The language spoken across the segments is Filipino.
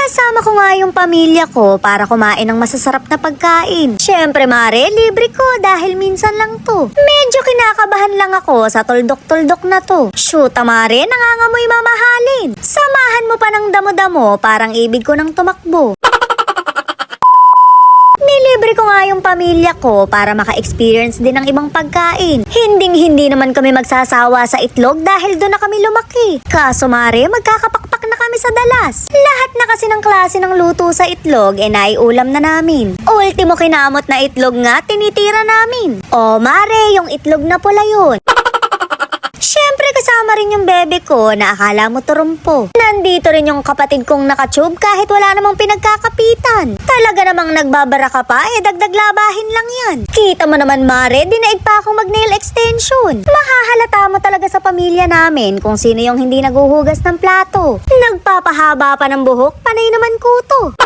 Kasama ko nga yung pamilya ko para kumain ng masasarap na pagkain. Syempre mare, libre ko dahil minsan lang to. Medyo kinakabahan lang ako sa tuldok-tuldok na to. Shoot mare, nangangamoy mamahalin. Samahan mo pa ng damo-damo, parang ibig ko nang tumakbo. Nilibre ko nga yung pamilya ko para maka-experience din ng ibang pagkain. Hindi naman kami magsasawa sa itlog dahil doon na kami lumaki. Kaso mare, magkakapakpak na kami sa dalas. Lahat na kasi ng klase ng luto sa itlog naiulam na namin. Ultimo kinamot na itlog nga tinitira namin. O mare, yung itlog na pula yun. Siyempre kasama rin yung bebe ko na akala mo turumpo. Nandito rin yung kapatid kong nakatube kahit wala namang pinagkakapitan. Talaga namang nagbabara ka pa, dagdag labahin lang yan. Kita mo naman mare, dinaig pa akong mag-nail extension. Mahahalata mo talaga sa pamilya namin kung sino yung hindi naguhugas ng plato. Nagpapahaba pa ng buhok, panay naman kuto.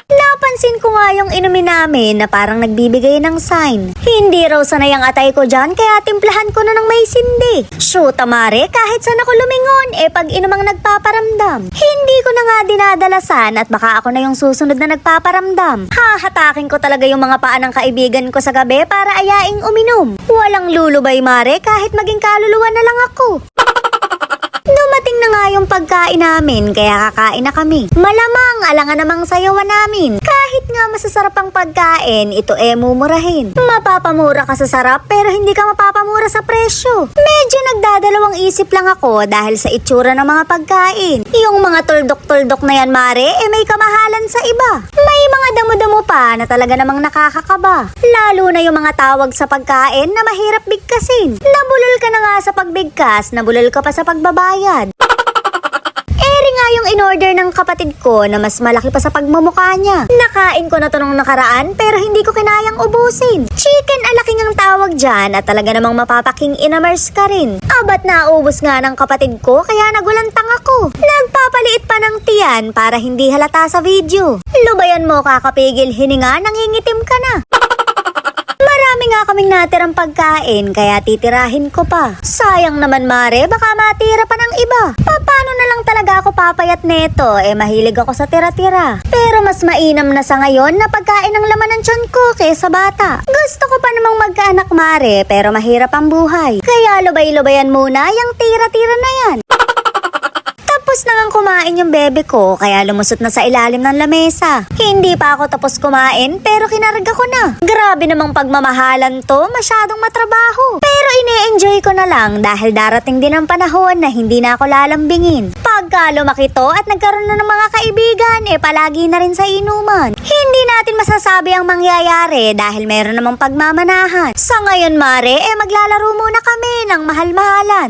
Napansin ko nga yung inumin namin na parang nagbibigay ng sign. Hindi raw sanay ang atay ko dyan kaya timplahan ko na ng may sindi. Shoot mare, kahit saan ako lumingon, pag inumang nagpaparamdam. Hindi ko na nga dinadalasan at baka ako na yung susunod na nagpaparamdam. Hahatakin ko talaga yung mga paa ng kaibigan ko sa gabi para ayaing uminom. Walang lulubay mare kahit maging kaluluwa na lang ako. Dumating na nga yung pagkain namin kaya kakain na kami. Malamang alangan namang sayawan namin. Kahit nga masasarap ang pagkain, ito mumurahin. Mapapamura ka sa sarap pero hindi ka mapapamura sa presyo. Medyo nagdadalawang isip lang ako dahil sa itsura ng mga pagkain. Yung mga tuldok-tuldok na yan mare, may kamahalan sa iba. May mga damo-damo pa na talaga namang nakakakaba. Lalo na yung mga tawag sa pagkain na mahirap bigkasin. Nabulol ka na nga sa pagbigkas, nabulol ka pa sa pagbabayad. Eri nga yung in-order ng kapatid ko na mas malaki pa sa pagmumukha niya. Nakain ko na to nung nakaraan pero hindi ko kinayang ubusin. Chicken alaking ang tawag dyan at talaga namang mapapaking inamers ka rin. Abat naubos nga ng kapatid ko kaya nagulantang ako. Nagpapaliit pa ng tiyan para hindi halata sa video. Lubayan mo kakapigil hininga, nangingitim ka na. Marami nga kaming natirang pagkain kaya titirahin ko pa. Sayang naman mare, baka matira pa ng iba. Paano na lang talaga ako papayat neto? Mahilig ako sa tira-tira. Pero mas mainam na sa ngayon na pagkain ng laman ng tiyan ko kaysa bata. Gusto ko pa namang magkaanak mare pero mahirap ang buhay. Kaya lubay-lubayan muna yung tira-tira na yan. Tapos na ngang kumain yung bebe ko kaya lumusot na sa ilalim ng lamesa. Hindi pa ako tapos kumain pero kinarga ko na. Grabe namang pagmamahalan to, masyadong matrabaho. Pero ine-enjoy ko na lang dahil darating din ang panahon na hindi na ako lalambingin. Pagka lumaki to at nagkaroon na ng mga kaibigan, palagi na rin sa inuman. Hindi natin masasabi ang mangyayari dahil meron namang pagmamanahan. Sa ngayon mare, maglalaro muna kami ng mahal-mahalan.